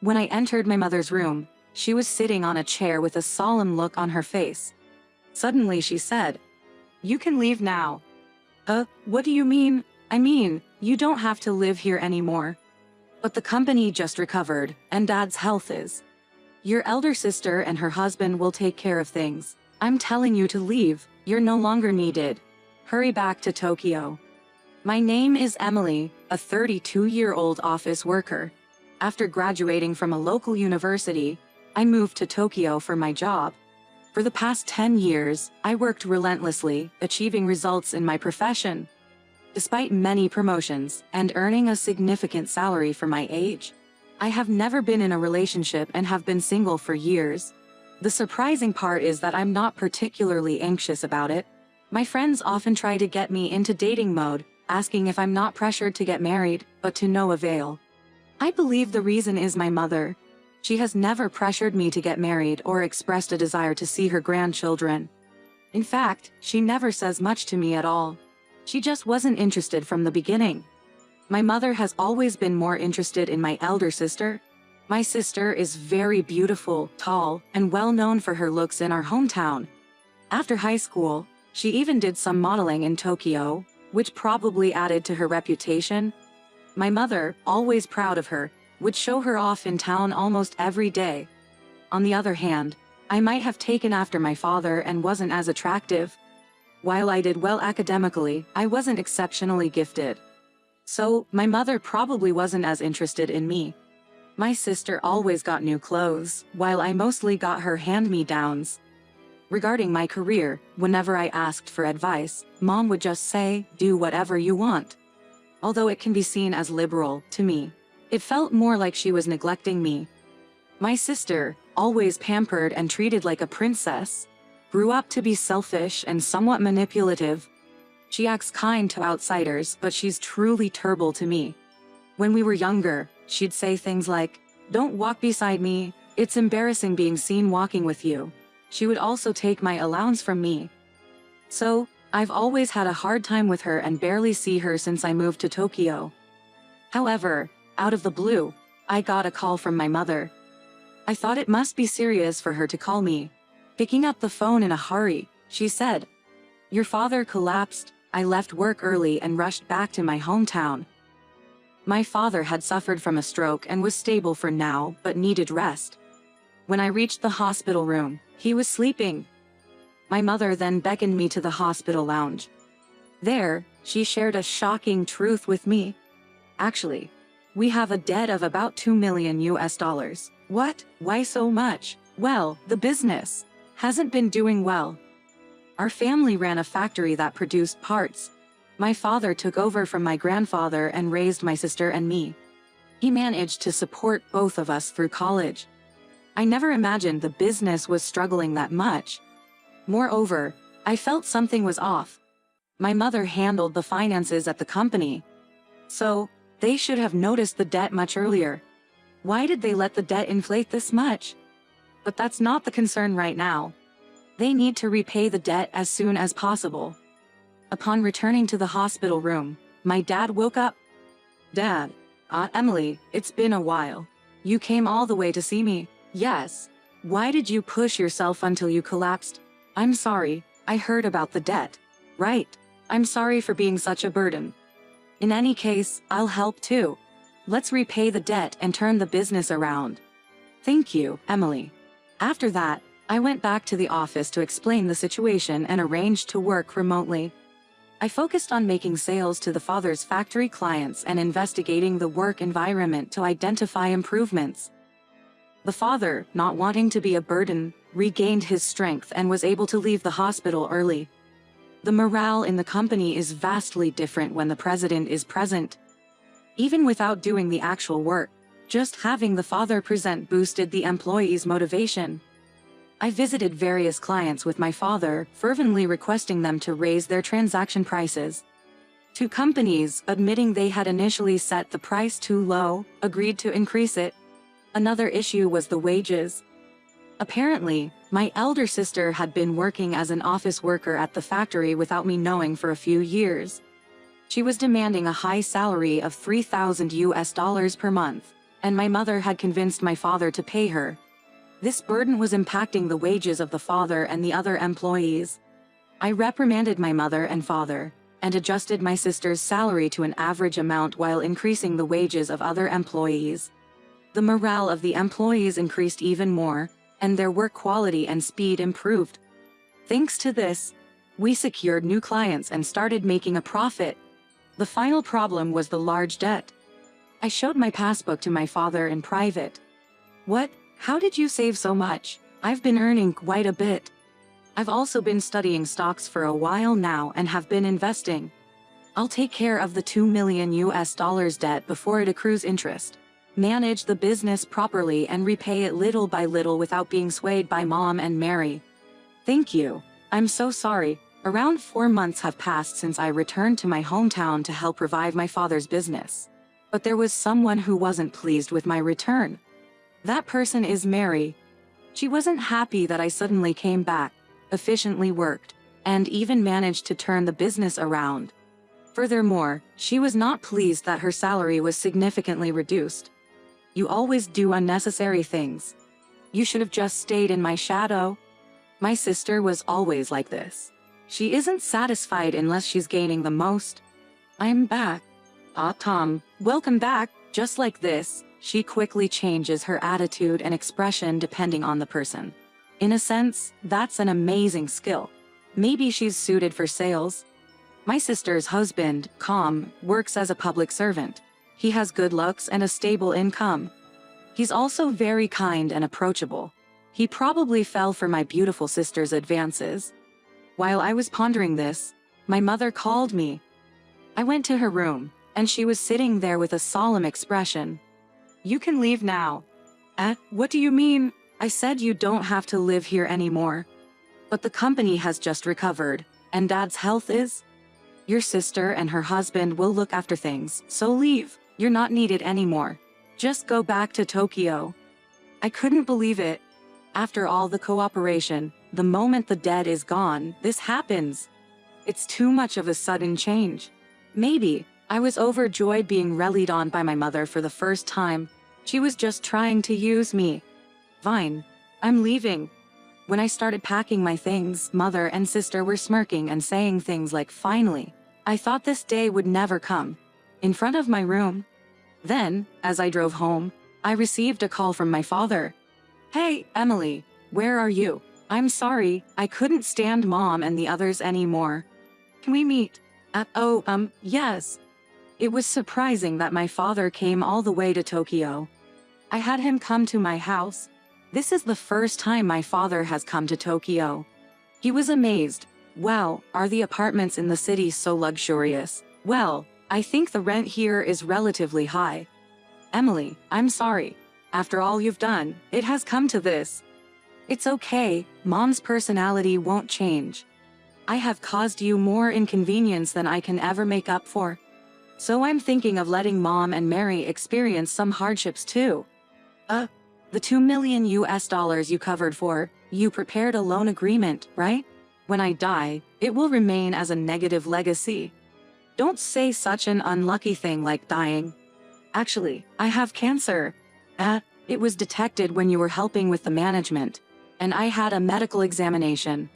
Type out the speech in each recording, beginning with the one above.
When I entered my mother's room, she was sitting on a chair with a solemn look on her face. Suddenly she said, "You can leave now." What do you mean? I mean, you don't have to live here anymore. But the company just recovered, and Dad's health is. Your elder sister and her husband will take care of things. I'm telling you to leave, you're no longer needed. Hurry back to Tokyo. My name is Emily, a 32-year-old office worker. After graduating from a local university, I moved to Tokyo for my job. For the past 10 years, I worked relentlessly, achieving results in my profession. Despite many promotions and earning a significant salary for my age, I have never been in a relationship and have been single for years. The surprising part is that I'm not particularly anxious about it. My friends often try to get me into dating mode, asking if I'm not pressured to get married, but to no avail. I believe the reason is my mother. She has never pressured me to get married or expressed a desire to see her grandchildren. In fact, she never says much to me at all. She just wasn't interested from the beginning. My mother has always been more interested in my elder sister. My sister is very beautiful, tall, and well known for her looks in our hometown. After high school, she even did some modeling in Tokyo, which probably added to her reputation. My mother, always proud of her, would show her off in town almost every day. On the other hand, I might have taken after my father and wasn't as attractive. While I did well academically, I wasn't exceptionally gifted. So, my mother probably wasn't as interested in me. My sister always got new clothes, while I mostly got her hand-me-downs. Regarding my career, whenever I asked for advice, Mom would just say, "Do whatever you want." Although it can be seen as liberal, to me, it felt more like she was neglecting me. My sister, always pampered and treated like a princess, grew up to be selfish and somewhat manipulative. She acts kind to outsiders, but she's truly terrible to me. When we were younger, she'd say things like, "Don't walk beside me, it's embarrassing being seen walking with you." She would also take my allowance from me. So, I've always had a hard time with her and barely see her since I moved to Tokyo. However, out of the blue, I got a call from my mother. I thought it must be serious for her to call me. Picking up the phone in a hurry, she said, "Your father collapsed." I left work early and rushed back to my hometown. My father had suffered from a stroke and was stable for now, but needed rest. When I reached the hospital room, he was sleeping. My mother then beckoned me to the hospital lounge. There, she shared a shocking truth with me. "Actually, we have a debt of about $2 million US. What? Why so much?" "Well, the business hasn't been doing well. Our family ran a factory that produced parts. My father took over from my grandfather and raised my sister and me. He managed to support both of us through college. I never imagined the business was struggling that much. Moreover, I felt something was off. My mother handled the finances at the company. So, they should have noticed the debt much earlier. Why did they let the debt inflate this much? But that's not the concern right now. They need to repay the debt as soon as possible." Upon returning to the hospital room, my dad woke up. "Dad, Emily, it's been a while. You came all the way to see me." "Yes. Why did you push yourself until you collapsed?" "I'm sorry, I heard about the debt." "Right. I'm sorry for being such a burden. In any case, I'll help too. Let's repay the debt and turn the business around." "Thank you, Emily." After that, I went back to the office to explain the situation and arranged to work remotely. I focused on making sales to the father's factory clients and investigating the work environment to identify improvements. The father, not wanting to be a burden, regained his strength and was able to leave the hospital early. The morale in the company is vastly different when the president is present. Even without doing the actual work, just having the father present boosted the employees' motivation. I visited various clients with my father, fervently requesting them to raise their transaction prices. Two companies, admitting they had initially set the price too low, agreed to increase it. Another issue was the wages. Apparently, my elder sister had been working as an office worker at the factory without me knowing for a few years. She was demanding a high salary of $3,000 per month, and my mother had convinced my father to pay her. This burden was impacting the wages of the father and the other employees. I reprimanded my mother and father, and adjusted my sister's salary to an average amount while increasing the wages of other employees. The morale of the employees increased even more, and their work quality and speed improved. Thanks to this, we secured new clients and started making a profit. The final problem was the large debt. I showed my passbook to my father in private. "What? How did you save so much? I've been earning quite a bit. I've also been studying stocks for a while now and have been investing. I'll take care of the $2 million debt before it accrues interest. Manage the business properly and repay it little by little without being swayed by Mom and Mary. Thank you. I'm so sorry. Around 4 months have passed since I returned to my hometown to help revive my father's business. But there was someone who wasn't pleased with my return. That person is Mary. She wasn't happy that I suddenly came back, efficiently worked, and even managed to turn the business around. Furthermore, she was not pleased that her salary was significantly reduced. You always do unnecessary things. You should have just stayed in my shadow. My sister was always like this. She isn't satisfied unless she's gaining the most. I'm back. Ah, Tom, welcome back. Just like this, she quickly changes her attitude and expression depending on the person. In a sense, that's an amazing skill. Maybe she's suited for sales. My sister's husband, Tom, works as a public servant. He has good looks and a stable income. He's also very kind and approachable. He probably fell for my beautiful sister's advances. While I was pondering this, my mother called me. I went to her room, and she was sitting there with a solemn expression. "You can leave now." What do you mean? I said you don't have to live here anymore. But the company has just recovered, and Dad's health is? Your sister and her husband will look after things, so leave. You're not needed anymore. Just go back to Tokyo. I couldn't believe it. After all the cooperation, the moment the debt is gone, this happens. It's too much of a sudden change. Maybe I was overjoyed being relied on by my mother for the first time. She was just trying to use me. Fine. I'm leaving. When I started packing my things, mother and sister were smirking and saying things like, "Finally." I thought this day would never come. In front of my room. Then, as I drove home, I received a call from my father. "Hey, Emily, where are you? I'm sorry, I couldn't stand Mom and the others anymore. Can we meet?" Yes. It was surprising that my father came all the way to Tokyo. I had him come to my house. This is the first time my father has come to Tokyo. He was amazed. "Wow, are the apartments in the city so luxurious?" "Well, I think the rent here is relatively high." "Emily, I'm sorry. After all you've done, it has come to this." "It's okay, Mom's personality won't change. I have caused you more inconvenience than I can ever make up for. So I'm thinking of letting Mom and Mary experience some hardships too." The $2 million you covered for, you prepared a loan agreement, right? When I die, it will remain as a negative legacy. Don't say such an unlucky thing like dying. Actually, I have cancer. It was detected when you were helping with the management, and I had a medical examination.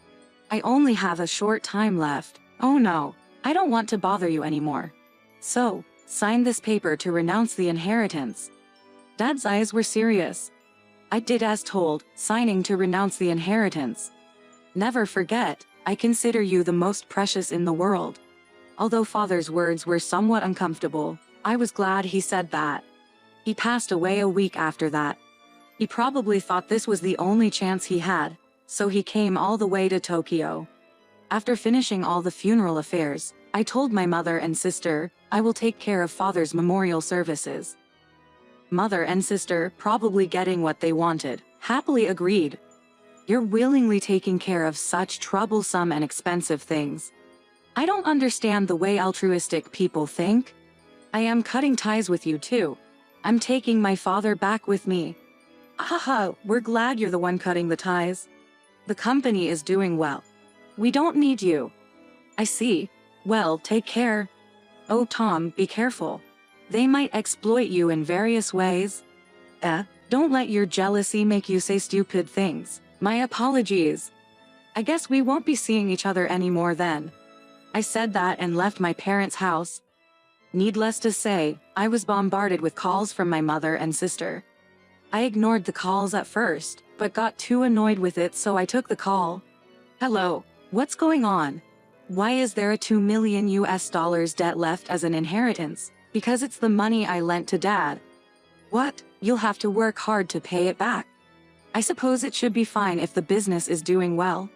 I only have a short time left. Oh no, I don't want to bother you anymore. So, sign this paper to renounce the inheritance. Dad's eyes were serious. I did as told, signing to renounce the inheritance. Never forget, I consider you the most precious in the world. Although Father's words were somewhat uncomfortable, I was glad he said that. He passed away a week after that. He probably thought this was the only chance he had, so he came all the way to Tokyo. After finishing all the funeral affairs, I told my mother and sister, I will take care of Father's memorial services. Mother and sister, probably getting what they wanted, happily agreed. You're willingly taking care of such troublesome and expensive things. I don't understand the way altruistic people think. I am cutting ties with you too. I'm taking my father back with me. Haha, we're glad you're the one cutting the ties. The company is doing well. We don't need you. I see. Well, take care. Oh Tom, be careful. They might exploit you in various ways. Don't let your jealousy make you say stupid things. My apologies. I guess we won't be seeing each other anymore then. I said that and left my parents' house. Needless to say, I was bombarded with calls from my mother and sister. I ignored the calls at first, but got too annoyed with it, so I took the call. Hello, what's going on? Why is there a $2 million debt left as an inheritance? Because it's the money I lent to Dad. What? You'll have to work hard to pay it back. I suppose it should be fine if the business is doing well.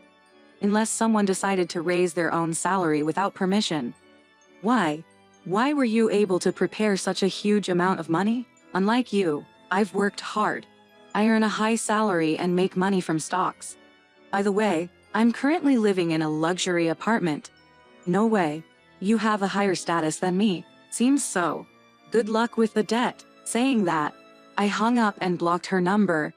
Unless someone decided to raise their own salary without permission. Why? Why were you able to prepare such a huge amount of money? Unlike you, I've worked hard. I earn a high salary and make money from stocks. By the way, I'm currently living in a luxury apartment. No way. You have a higher status than me. Seems so. Good luck with the debt. Saying that, I hung up and blocked her number.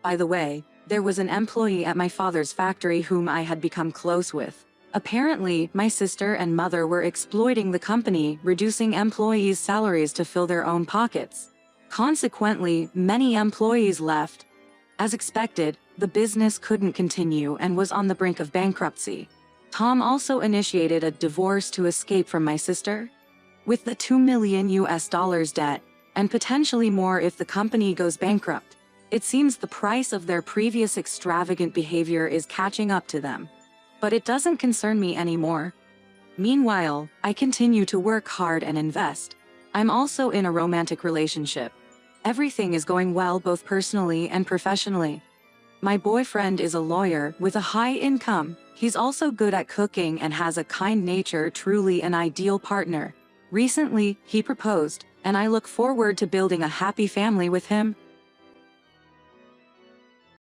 By the way, there was an employee at my father's factory whom I had become close with. Apparently, my sister and mother were exploiting the company, reducing employees' salaries to fill their own pockets. Consequently, many employees left. As expected, the business couldn't continue and was on the brink of bankruptcy. Tom also initiated a divorce to escape from my sister. With the $2 million debt, and potentially more if the company goes bankrupt, it seems the price of their previous extravagant behavior is catching up to them. But it doesn't concern me anymore. Meanwhile, I continue to work hard and invest. I'm also in a romantic relationship. Everything is going well both personally and professionally. My boyfriend is a lawyer with a high income. He's also good at cooking and has a kind nature, truly an ideal partner. Recently, he proposed, and I look forward to building a happy family with him.